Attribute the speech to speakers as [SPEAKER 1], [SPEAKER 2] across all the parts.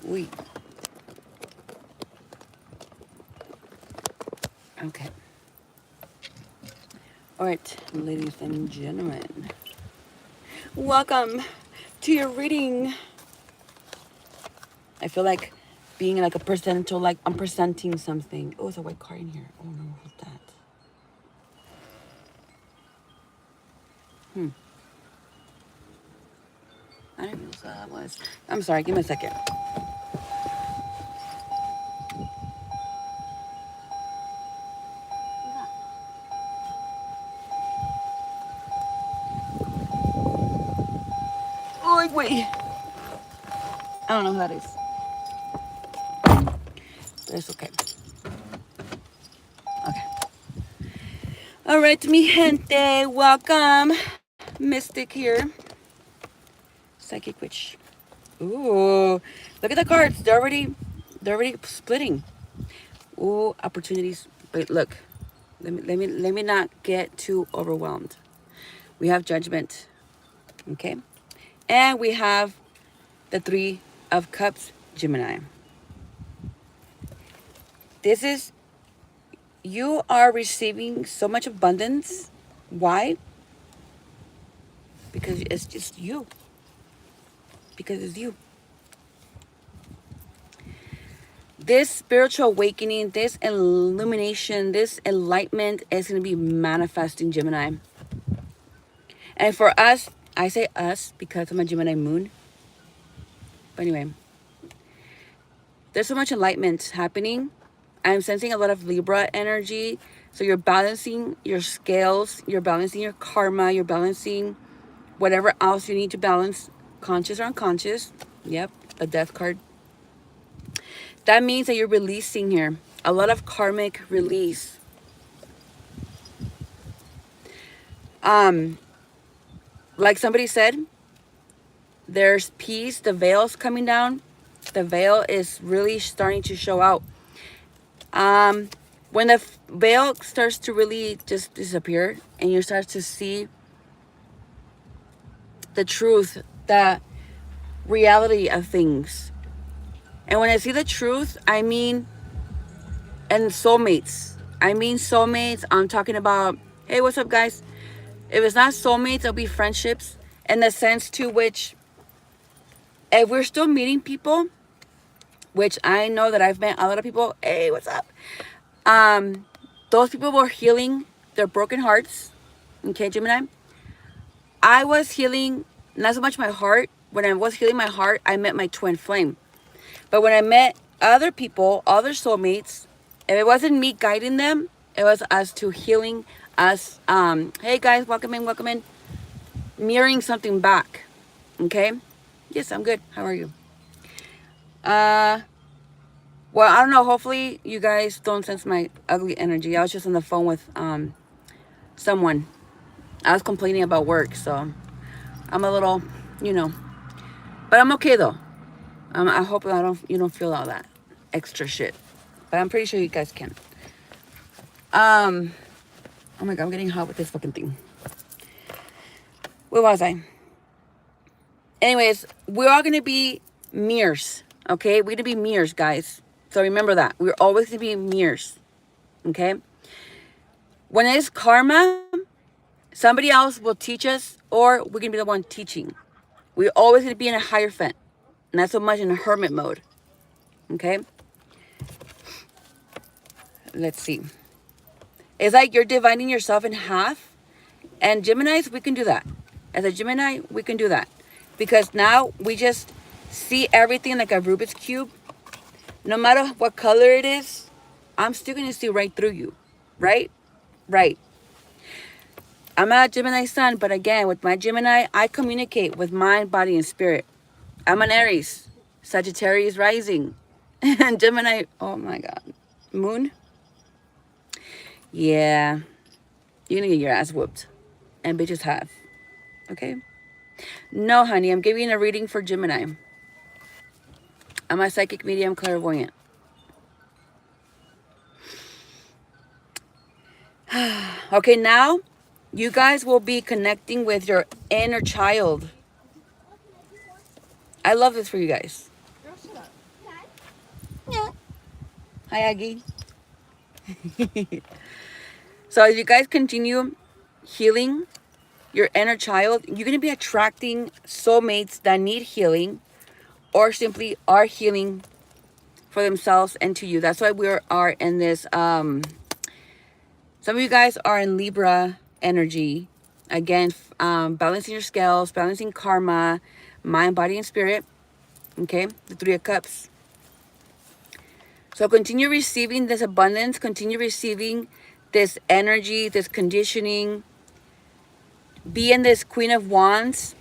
[SPEAKER 1] Oui. Okay. All right, ladies and gentlemen. Welcome to your reading. I feel like being like a presenter, like I'm presenting something. Oh, there's a white car in here. Oh no, what's that? I didn't know what that was. I'm sorry, give me a second. Oh, wait. I don't know who that is. But it's okay. Okay. All right, mi gente. Welcome. Mystic here. Psychic Witch. Ooh. Look at the cards. They're already splitting. Ooh, opportunities. Wait, look. Let me not get too overwhelmed. We have Judgment. Okay? And we have the Three of Cups, Gemini. This is, you are receiving so much abundance. Why? Because it's just you. Because it's you. This spiritual awakening, this illumination, this enlightenment is going to be manifesting, Gemini. And for us, I say us because I'm a Gemini moon. But anyway, there's so much enlightenment happening. I'm sensing a lot of Libra energy. So you're balancing your scales, you're balancing your karma, you're balancing whatever else you need to balance, conscious or unconscious. Yep, a death card. That means that you're releasing here a lot of karmic release. Like somebody said, there's peace, the veil's coming down. The veil is really starting to show out. When the veil starts to really just disappear and you start to see the truth, the reality of things. And when I see the truth, I mean, and soulmates. I mean soulmates. I'm talking about, hey, what's up, guys? If it's not soulmates, it'll be friendships, in the sense to which, if we're still meeting people, which I know that I've met a lot of people, hey, what's up? Those people were healing their broken hearts. Okay, Gemini. I was healing not so much my heart. When I was healing my heart, I met my twin flame. But when I met other people, other soulmates, if it wasn't me guiding them, it was us to healing us. Hey guys, welcome in, mirroring something back. Okay? Yes, I'm good. How are you? Well, I don't know. Hopefully you guys don't sense my ugly energy. I was just on the phone with someone. I was complaining about work, so I'm a little, you know. But I'm okay though. I hope you don't feel all that extra shit. But I'm pretty sure you guys can. Oh my god, I'm getting hot with this fucking thing. Where was I? Anyways, we're all gonna be mirrors. Okay? We're gonna be mirrors, guys. So remember that. We're always gonna be mirrors. Okay? When it's karma, somebody else will teach us, or we're gonna be the one teaching. We're always gonna be in a hierophant, not so much in a hermit mode. Okay? Let's see. It's like you're dividing yourself in half. And Geminis, we can do that. As a Gemini, we can do that. Because now we just see everything like a Rubik's Cube. No matter what color it is, I'm still going to see right through you. Right? Right. I'm not a Gemini sun, but again, with my Gemini, I communicate with mind, body, and spirit. I'm an Aries, Sagittarius rising, and Gemini, oh my God. Moon? Yeah. You're going to get your ass whooped. And bitches have. Okay? No, honey, I'm giving a reading for Gemini. I'm a psychic medium clairvoyant. Okay, now you guys will be connecting with your inner child. I love this for you guys. Hi, Aggie. So as you guys continue healing your inner child, you're going to be attracting soulmates that need healing or simply are healing for themselves and to you. That's why we are in this. Some of you guys are in Libra energy. Again, balancing your scales, balancing karma, mind, body, and spirit. Okay, the Three of Cups. So continue receiving this abundance. Continue receiving this energy, this conditioning. Be in this Queen of Wands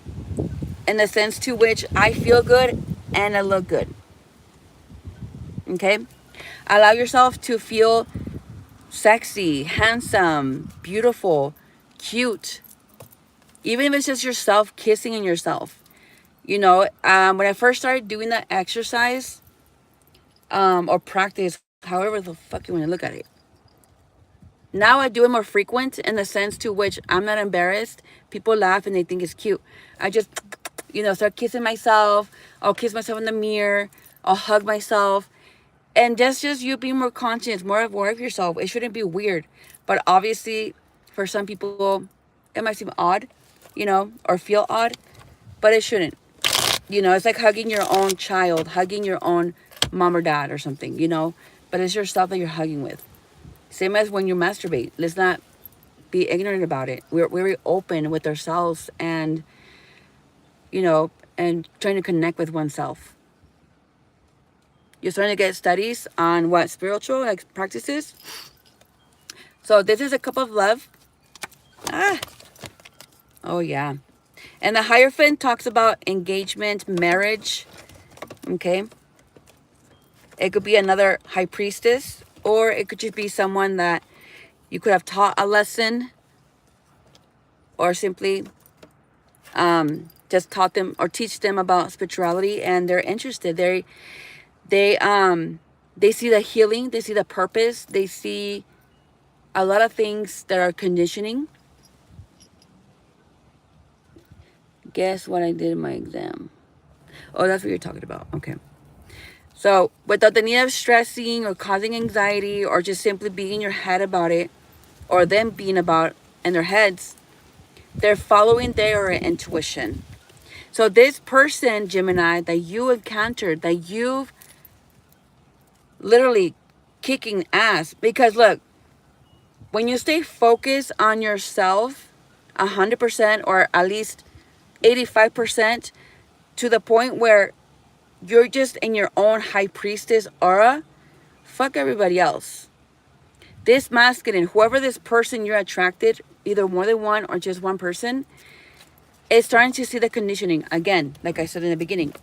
[SPEAKER 1] in the sense to which I feel good and I look good. Okay? Allow yourself to feel sexy, handsome, beautiful, cute. Even if it's just yourself kissing in yourself. You know, when I first started doing that exercise or practice, however the fuck you want to look at it. Now I do it more frequent in the sense to which I'm not embarrassed. People laugh and they think it's cute. I just, start kissing myself. I'll kiss myself in the mirror. I'll hug myself. And that's just you being more conscious, more aware of yourself. It shouldn't be weird. But obviously, for some people, it might seem odd, or feel odd. But it shouldn't. It's like hugging your own child, hugging your own mom or dad or something, But it's yourself that you're hugging with. Same as when you masturbate. Let's not be ignorant about it. We're very open with ourselves and, and trying to connect with oneself. You're starting to get studies on what spiritual practices. So this is a cup of love. Oh, yeah. And the Hierophant talks about engagement, marriage. Okay. It could be another high priestess, or it could just be someone that you could have taught a lesson, or simply just taught them or teach them about spirituality, and they're interested. They see the healing, they see the purpose, they see a lot of things that are conditioning. Guess what I did in my exam? Oh, that's what you're talking about. Okay. So without the need of stressing or causing anxiety or just simply being in your head about it, or them being about in their heads, they're following their intuition. So this person, Gemini, that you encountered, that you've literally kicking ass, because look, when you stay focused on yourself 100% or at least 85% to the point where you're just in your own high priestess aura, fuck everybody else. This masculine, whoever this person you're attracted, either more than one or just one person, is starting to see the conditioning again, like I said in the beginning.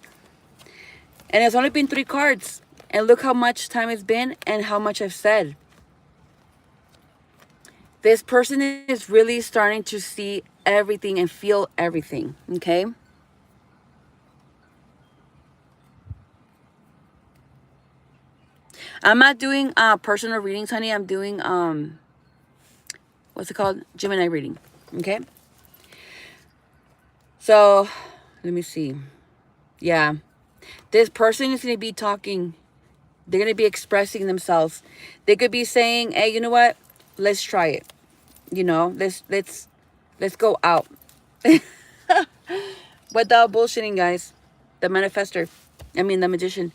[SPEAKER 1] And it's only been 3 cards. And look how much time it's been and how much I've said. This person is really starting to see everything and feel everything, okay? I'm not doing personal readings, honey. I'm doing, what's it called? Gemini reading, okay? So, let me see. Yeah. This person is going to be talking. They're going to be expressing themselves. They could be saying, hey, you know what? Let's try it. Let's go out. Without bullshitting, guys. The the magician.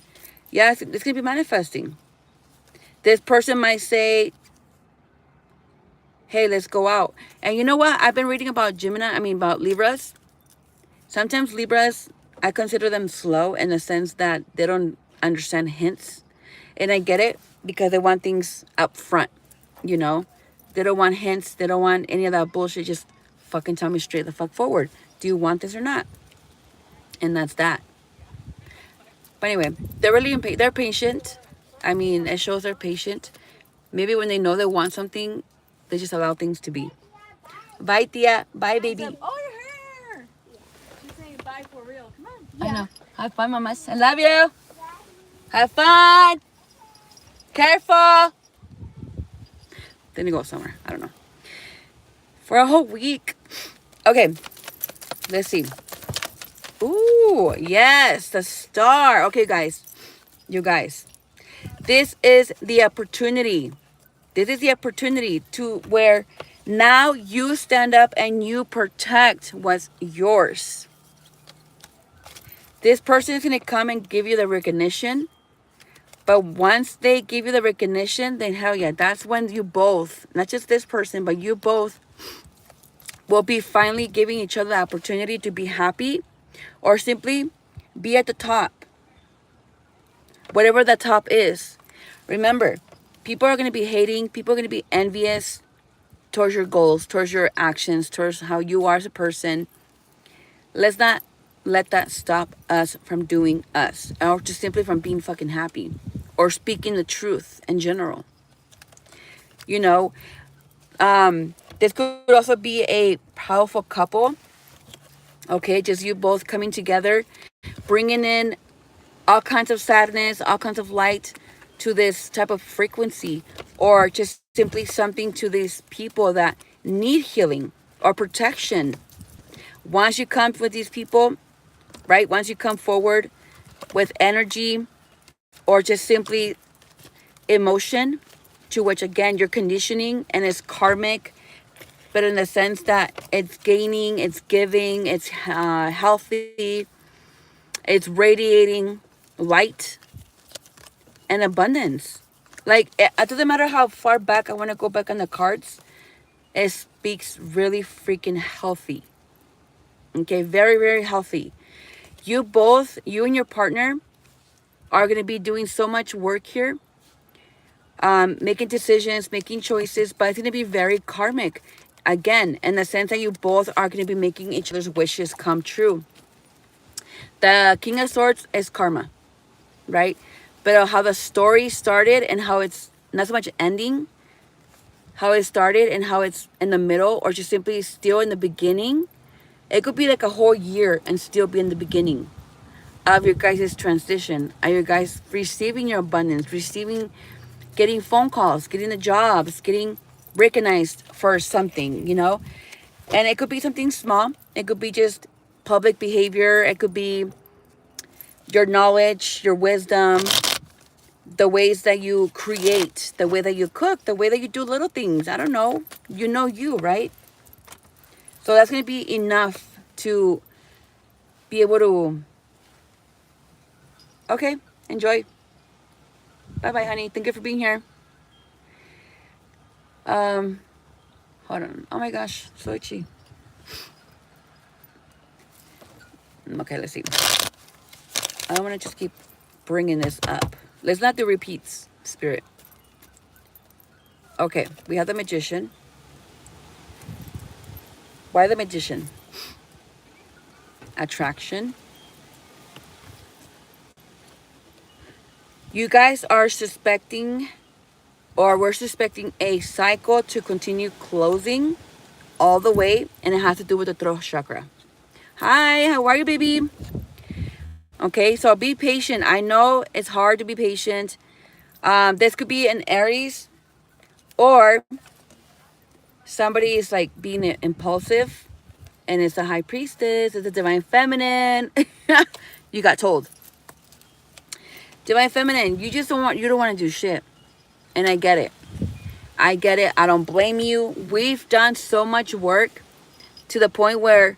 [SPEAKER 1] Yeah, it's going to be manifesting. This person might say, hey, let's go out. And you know what? I've been reading about about Libras. Sometimes Libras, I consider them slow in the sense that they don't understand hints. And I get it because they want things up front, They don't want hints. They don't want any of that bullshit. Just fucking tell me straight the fuck forward. Do you want this or not? And that's that. But anyway, they're patient. It shows they're patient. Maybe when they know they want something, they just allow things to be. Bye, Tia. Bye, baby.
[SPEAKER 2] Oh, your hair. She's saying bye for real. Come on.
[SPEAKER 1] Yeah. I know. Have fun, mamas. I love you. Have fun. Careful. Then you go somewhere. I don't know. For a whole week. Okay. Let's see. Ooh, yes. The star. Okay, guys. You guys. This is the opportunity. This is the opportunity to where now you stand up and you protect what's yours. This person is going to come and give you the recognition. But once they give you the recognition, then hell yeah, that's when you both, not just this person, but you both will be finally giving each other the opportunity to be happy or simply be at the top, whatever the top is. Remember, people are going to be hating, people are going to be envious towards your goals, towards your actions, towards how you are as a person. Let's not let that stop us from doing us or just simply from being fucking happy or speaking the truth in general. You know, this could also be a powerful couple. Okay, just you both coming together, bringing in all kinds of sadness, all kinds of light to this type of frequency, or just simply something to these people that need healing or protection. Once you come with these people, right? Once you come forward with energy or just simply emotion, to which again you're conditioning and it's karmic, but in the sense that it's gaining, it's giving, it's healthy, it's radiating light and abundance. Like, it doesn't matter how far back I want to go back on the cards, it speaks really freaking healthy. Okay, very, very healthy. You both, you and your partner, are going to be doing so much work here, making decisions, making choices, but it's going to be very karmic. Again, in the sense that you both are going to be making each other's wishes come true. The King of Swords is karma, right? But how the story started and how it's not so much ending, how it started and how it's in the middle or just simply still in the beginning. It could be like a whole year and still be in the beginning of your guys' transition. Are you guys receiving your abundance, receiving, getting phone calls, getting the jobs, getting recognized for something, you know? And it could be something small. It could be just public behavior. It could be your knowledge, your wisdom, the ways that you create, the way that you cook, the way that you do little things. I don't know. You know you, right? So that's going to be enough to be able to, okay, enjoy. Bye-bye, honey. Thank you for being here. Hold on. Oh my gosh, so itchy. Okay, let's see. I want to just keep bringing this up. Let's not do repeats, Spirit. Okay, we have the Magician. Why the Magician? Attraction. You guys are suspecting, or we're suspecting a cycle to continue closing all the way, and it has to do with the throat chakra. Hi, how are you, baby? Okay, so be patient. I know it's hard to be patient. This could be an Aries, or somebody is like being impulsive, and it's a High Priestess, it's a Divine Feminine. You got told. Divine Feminine, you don't want to do shit. And I get it. I get it. I don't blame you. We've done so much work to the point where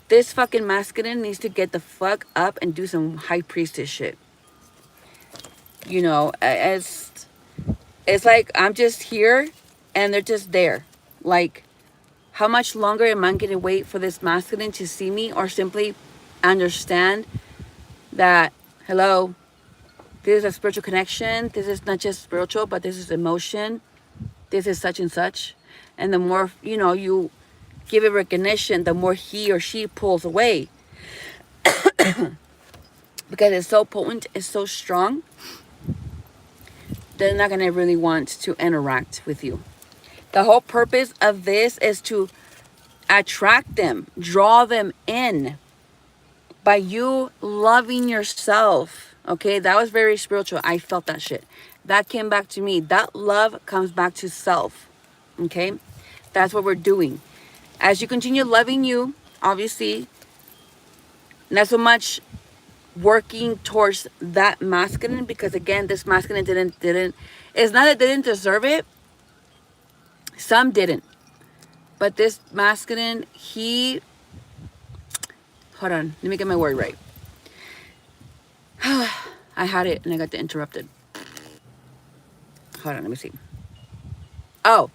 [SPEAKER 1] this fucking masculine needs to get the fuck up and do some High Priestess shit. You know, it's like I'm just here and they're just there. Like, how much longer am I going to wait for this masculine to see me or simply understand that, hello, this is a spiritual connection. This is not just spiritual, but this is emotion. This is such and such. And the more, you know, you give it recognition, the more he or she pulls away. Because it's so potent, it's so strong, they're not going to really want to interact with you. The whole purpose of this is to attract them, draw them in by you loving yourself. Okay, that was very spiritual. I felt that shit. That came back to me. That love comes back to self. Okay, that's what we're doing. As you continue loving you, obviously, not so much working towards that masculine, because again, this masculine didn't it's not that they didn't deserve it. Some didn't. But this masculine, he, hold on, let me get my word right. I had it and I got interrupted. Hold on, let me see. Oh,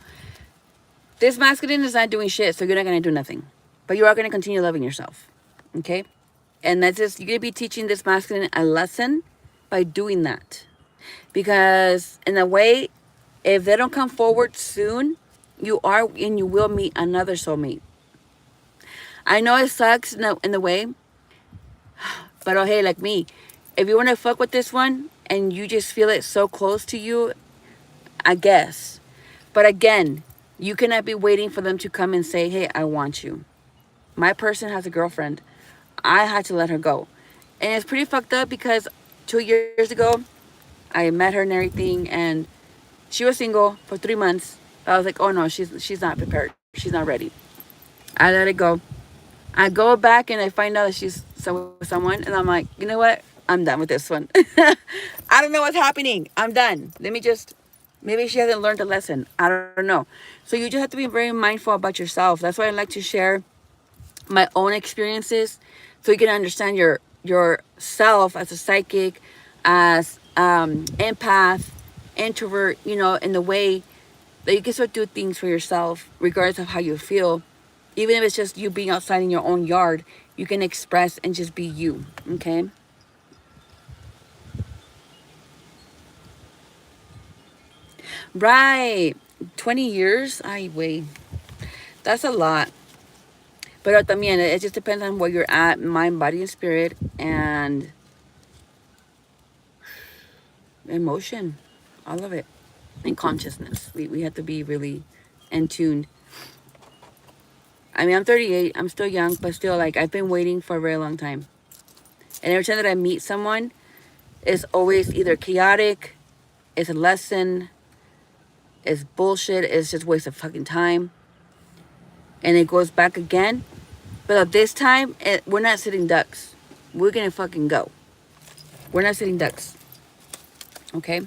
[SPEAKER 1] this masculine is not doing shit, so you're not going to do nothing. But you are going to continue loving yourself. Okay? And that's just, you're going to be teaching this masculine a lesson by doing that. Because in a way, if they don't come forward soon, you are and you will meet another soulmate. I know it sucks in the way, but oh hey, like me, if you want to fuck with this one and you just feel it so close to you, I guess. But again, you cannot be waiting for them to come and say, hey, I want you. My person has a girlfriend. I had to let her go. And it's pretty fucked up because 2 years ago, I met her and everything, and she was single for 3 months. I was like, oh no, she's not prepared. She's not ready. I let it go. I go back and I find out that she's with someone, and I'm like, you know what? I'm done with this one. I don't know what's happening. I'm done. Maybe she hasn't learned a lesson. I don't know. So you just have to be very mindful about yourself. That's why I like to share my own experiences, so you can understand yourself as a psychic, as empath, introvert, in the way that you can start do things for yourself regardless of how you feel. Even if it's just you being outside in your own yard, you can express and just be you. Okay? Right. 20 years? Ay, wait. That's a lot. But también, it just depends on where you're at, mind, body, and spirit, and emotion. All of it. And consciousness. We have to be really in tune. I mean, I'm 38. I'm still young, but still, like, I've been waiting for a very long time. And every time that I meet someone, it's always either chaotic, it's a lesson, it's bullshit, it's just waste of fucking time. And it goes back again. But this time, we're not sitting ducks. We're gonna fucking go. We're not sitting ducks. Okay?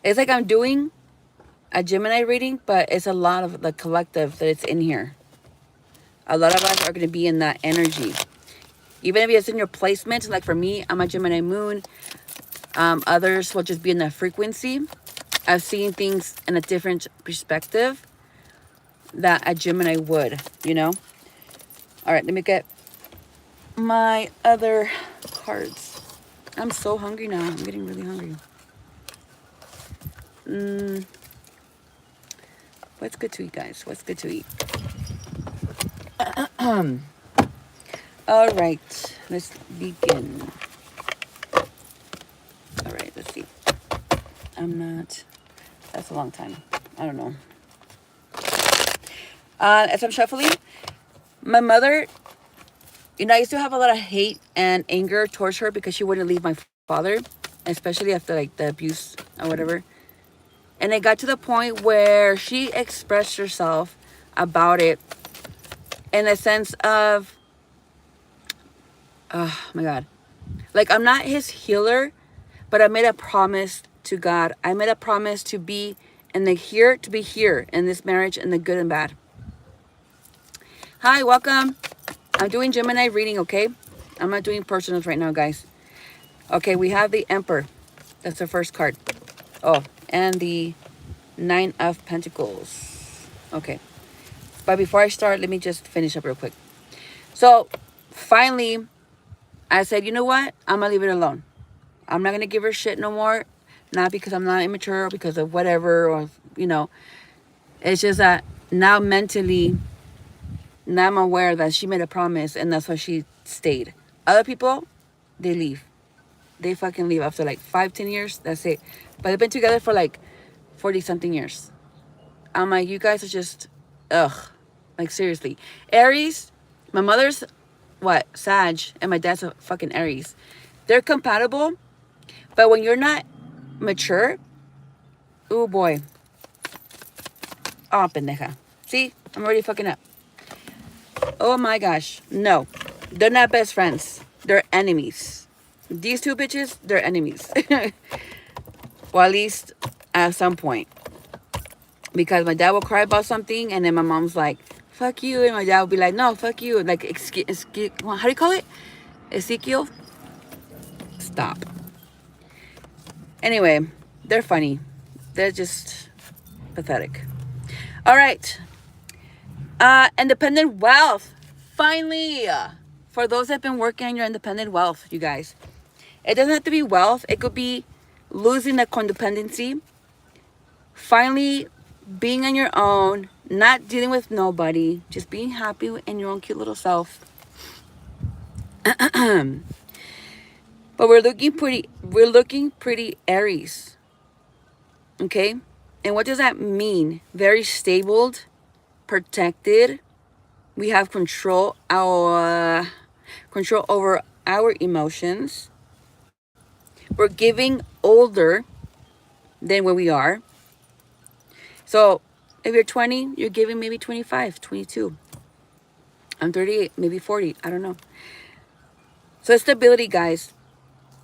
[SPEAKER 1] It's like I'm doing a Gemini reading, but it's a lot of the collective that it's in here. A lot of us are going to be in that energy. Even if it's in your placement, like for me, I'm a Gemini moon. Others will just be in that frequency of seeing things in a different perspective that a Gemini would, All right, let me get my other cards. I'm so hungry now. I'm getting really hungry. What's good to eat, guys? What's good to eat? All right, let's begin. All right, let's see. That's a long time. I don't know. As I'm shuffling, my mother, I used to have a lot of hate and anger towards her because she wouldn't leave my father, especially after like the abuse or whatever. And it got to the point where she expressed herself about it in a sense of, oh my God. Like, I'm not his healer, but I made a promise to God. I made a promise to be in the here, to be here in this marriage, in the good and bad. Hi, welcome. I'm doing Gemini reading, okay? I'm not doing personals right now, guys. Okay, we have the Emperor. That's the first card. Oh, and the 9 of Pentacles. Okay. But before I start, let me just finish up real quick. So, finally, I said, you know what? I'm going to leave it alone. I'm not going to give her shit no more. Not because I'm not immature or because of whatever or, It's just that now mentally, now I'm aware that she made a promise and that's why she stayed. Other people, they leave. They fucking leave after like 5-10 years. That's it. But they've been together for like 40-something years. I'm like, you guys are just, ugh. Like, seriously. Aries, my mother's, Sag, and my dad's a fucking Aries. They're compatible, but when you're not mature, oh boy. Oh, pendeja. See? I'm already fucking up. Oh my gosh. No. They're not best friends. they're enemies. These two bitches, they're enemies. Or at least at some point. Because my dad will cry about something, and then my mom's like, fuck you. And my dad will be like, no, fuck you. Like, how do you call it? Ezekiel? Stop. Anyway, they're funny. They're just pathetic. All right. Independent wealth. Finally. For those that have been working on your independent wealth, you guys. It doesn't have to be wealth. It could be losing the codependency. Finally being on your own. Not dealing with nobody. Just being happy in your own cute little self. But we're looking pretty Aries. Okay? And what does that mean? Very stable, protected. We have control over our emotions. We're getting older than where we are. So if you're 20, you're giving maybe 25, 22. I'm 38, maybe 40. I don't know. So stability, guys.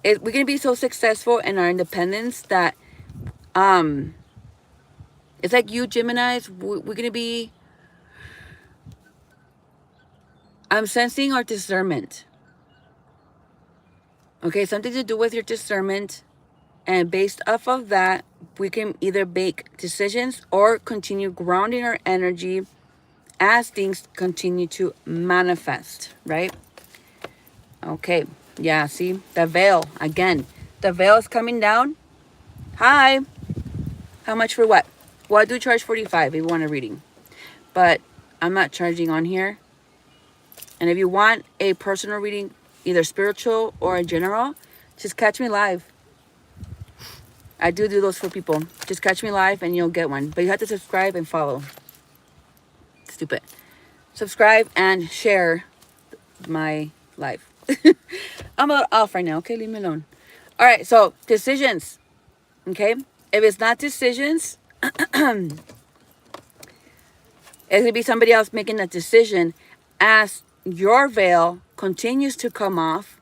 [SPEAKER 1] We're going to be so successful in our independence that it's like you Geminis, we're going to be, I'm sensing our discernment. Okay, something to do with your discernment. And based off of that, we can either make decisions or continue grounding our energy as things continue to manifest, right? Okay, yeah, see, the veil, again, the veil is coming down. Hi, how much for what? Well, I do charge 45 if you want a reading, but I'm not charging on here. And if you want a personal reading, either spiritual or in general, just catch me live. I do those for people. Just catch me live and you'll get one. But you have to subscribe and follow. Stupid. Subscribe and share my live. I'm a little off right now. Okay, leave me alone. All right, so decisions. Okay? If it's not decisions, it's going to be somebody else making that decision as your veil continues to come off.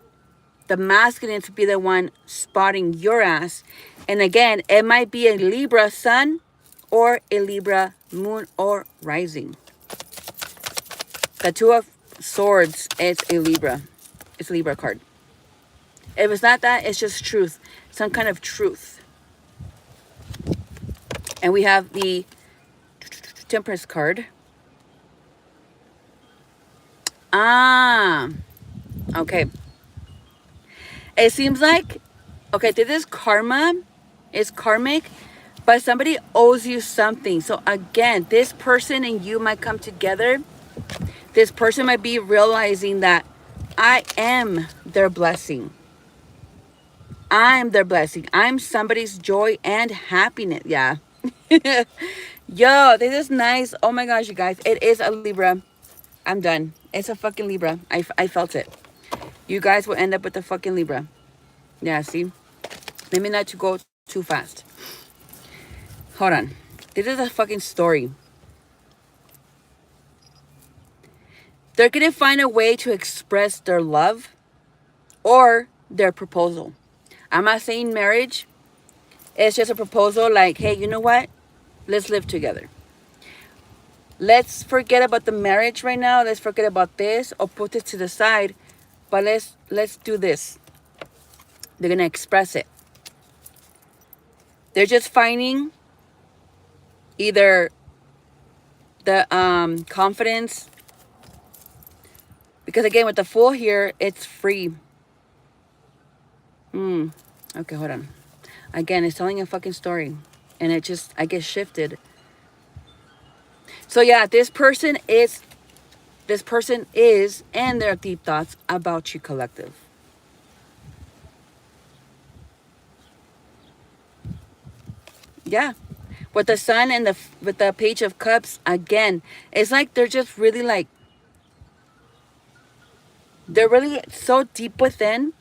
[SPEAKER 1] The masculine to be the one spotting your ass. And again, it might be a Libra sun or a Libra moon or rising. The Two of Swords, it's a Libra. It's a Libra card. If it's not that, it's just truth. Some kind of truth. And we have the Temperance card. Okay. It seems like, okay, this is karma. It's karmic, but somebody owes you something. So again, this person and you might come together. This person might be realizing that I am their blessing. I'm their blessing. I'm somebody's joy and happiness. Yeah. Yo, this is nice. Oh my gosh, you guys. It is a Libra. I'm done. It's a fucking Libra. I felt it. You guys will end up with a fucking Libra. Yeah, see? Maybe not to go too fast. Hold on. This is a fucking story. They're going to find a way to express their love or their proposal. I'm not saying marriage. It's just a proposal like, hey, you know what? Let's live together. Let's forget about the marriage right now. Let's forget about this or put it to the side. But let's do this. They're going to express it. They're just finding either the confidence. Because again, with the Fool here, it's free. Okay, hold on. Again, it's telling a fucking story. And it just, I get shifted. So yeah, this person is, and their deep thoughts about you collective. Yeah. With the Sun and with the Page of Cups, again, it's like they're just really like, they're really so deep within.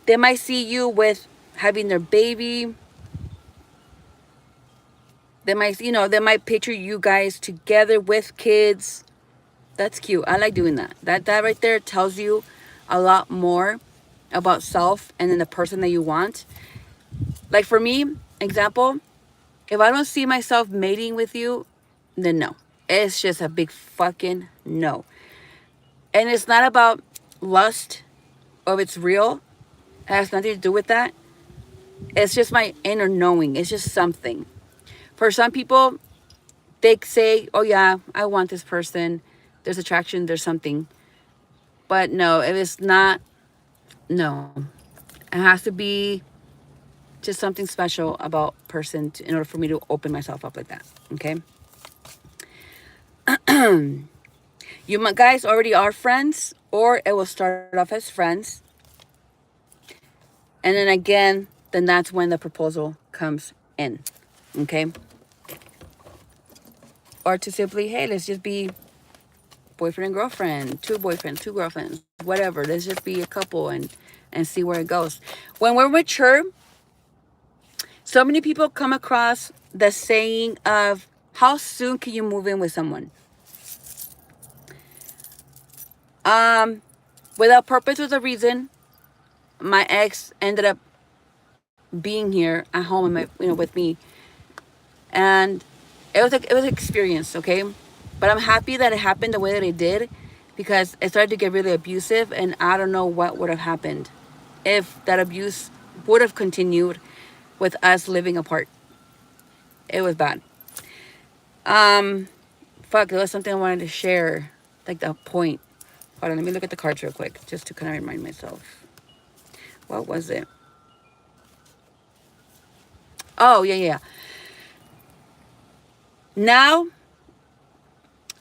[SPEAKER 1] They might see you with having their baby. They might, they might picture you guys together with kids. That's cute. I like doing that. That right there tells you a lot more about self and then the person that you want. Like for me, example, if I don't see myself mating with you, then no. It's just a big fucking no. And it's not about lust or if it's real. It has nothing to do with that. It's just my inner knowing. It's just something. For some people, they say, oh yeah, I want this person. There's attraction, there's something. But no, if it's not, no. It has to be just something special about person in order for me to open myself up like that. Okay? You guys already are friends, or it will start off as friends. And then again, then that's when the proposal comes in. Okay? Or to simply, hey, let's just be boyfriend and girlfriend, two boyfriends, two girlfriends, whatever. Let's just be a couple and see where it goes. When we're mature, so many people come across the saying of, how soon can you move in with someone? Without purpose, with a reason, my ex ended up being here at home with me, and it was an experience, okay? But I'm happy that it happened the way that it did, because it started to get really abusive, and I don't know what would have happened if that abuse would have continued with us living apart. It was bad. There was something I wanted to share, like the point. Hold on, let me look at the cards real quick, just to kind of remind myself. What was it? Oh, yeah. Now,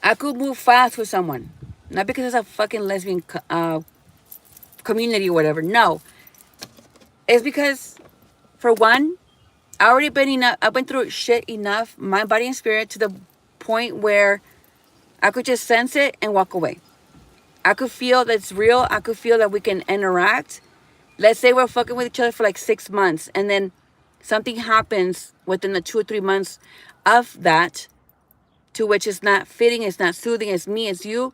[SPEAKER 1] I could move fast with someone. Not because it's a fucking lesbian community or whatever. No. It's because, for one, I've been through shit enough, mind, body, and spirit, to the point where I could just sense it and walk away. I could feel that it's real. I could feel that we can interact. Let's say we're fucking with each other for like 6 months, and then something happens within the 2 or 3 months of that, to which it's not fitting, it's not soothing, it's me, it's you.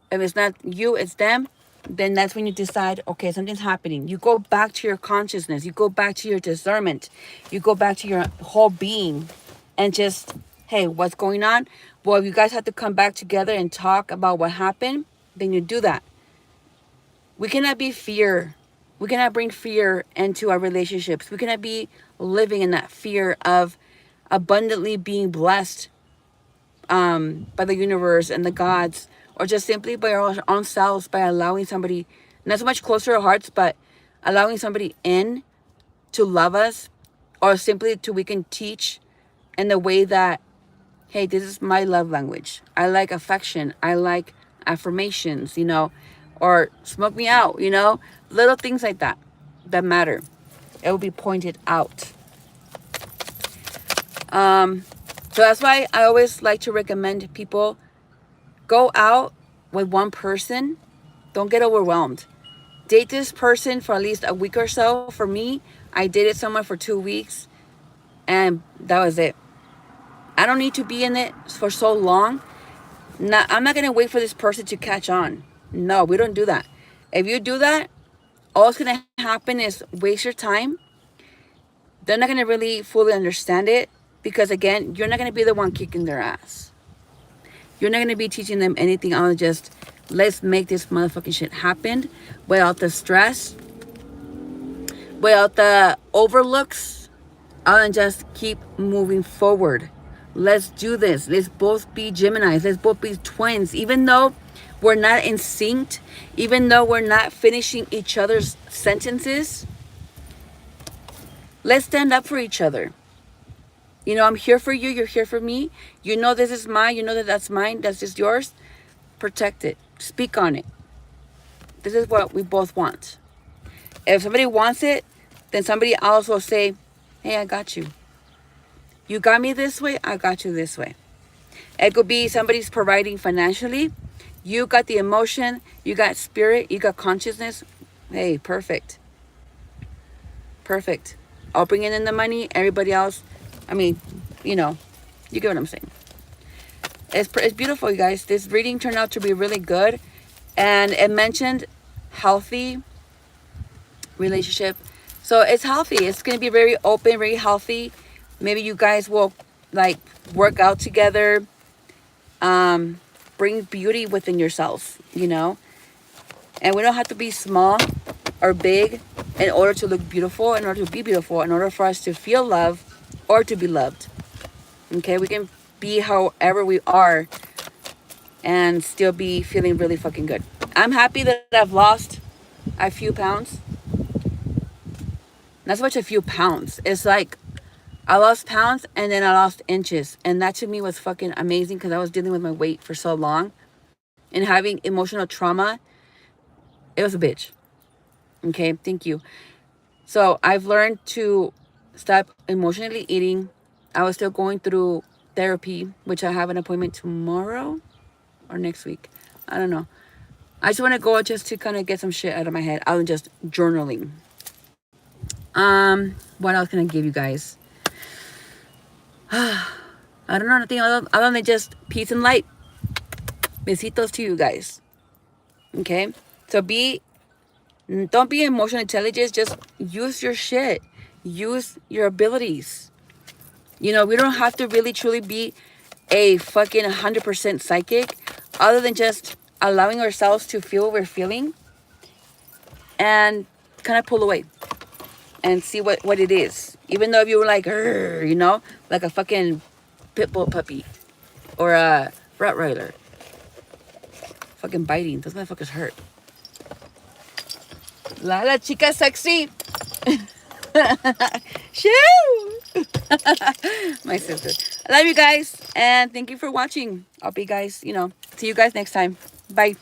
[SPEAKER 1] If it's not you, it's them. Then that's when you decide, okay, something's happening. You go back to your consciousness. You go back to your discernment. You go back to your whole being and just, hey, what's going on? Well, if you guys have to come back together and talk about what happened, then you do that. We cannot be fear. We cannot bring fear into our relationships. We cannot be living in that fear of abundantly being blessed by the universe and the gods, or just simply by our own selves, by allowing somebody, not so much close to our hearts, but allowing somebody in to love us, or simply to we can teach in the way that, hey, this is my love language. I like affection. I like affirmations, or smoke me out, little things like that matter. It will be pointed out. So that's why I always like to recommend people go out with one person. Don't get overwhelmed. Date this person for at least a week or so. For me, I dated someone for 2 weeks, and that was it. I don't need to be in it for so long. I'm not going to wait for this person to catch on. No, we don't do that. If you do that, all that's going to happen is waste your time. They're not going to really fully understand it, because, again, you're not going to be the one kicking their ass. You're not going to be teaching them anything other than just, let's make this motherfucking shit happen without the stress, without the overlooks, other than just keep moving forward. Let's do this. Let's both be Geminis. Let's both be twins. Even though we're not in sync, even though we're not finishing each other's sentences, let's stand up for each other. I'm here for you. You're here for me. You know this is mine. You know that that's mine. That's just yours. Protect it. Speak on it. This is what we both want. If somebody wants it, then somebody else will say, hey, I got you. You got me this way. I got you this way. It could be somebody's providing financially. You got the emotion. You got spirit. You got consciousness. Hey, perfect. Perfect. I'll bring in the money. Everybody else, you get what I'm saying. It's beautiful, you guys. This reading turned out to be really good. And it mentioned healthy relationship. So it's healthy. It's gonna be very open, very healthy. Maybe you guys will like work out together. Bring beauty within yourself, you know. And we don't have to be small or big in order to look beautiful, in order to be beautiful, in order for us to feel love or to be loved. Okay, we can be however we are and still be feeling really fucking good. I'm happy that I've lost a few pounds. Not so much a few pounds. It's like I lost pounds and then I lost inches. And that to me was fucking amazing because I was dealing with my weight for so long and having emotional trauma. It was a bitch. Okay, thank you. So I've learned to stop emotionally eating. I was still going through therapy, which I have an appointment tomorrow or next week. I don't know. I just want to go just to kind of get some shit out of my head. I'm just journaling. What else can I give you guys? I don't know nothing other than just peace and light. Besitos to you guys. Okay? So don't be emotional intelligence. Just use your shit. Use your abilities. You know, we don't have to really truly be a fucking 100% psychic other than just allowing ourselves to feel what we're feeling and kind of pull away and see what it is. Even though if you were like, you know, like a fucking pit bull puppy or a Rottweiler. Fucking biting. Those motherfuckers hurt. La chica sexy. Shoo! My sister. I love you guys. And thank you for watching. I'll be guys, you know, see you guys next time. Bye.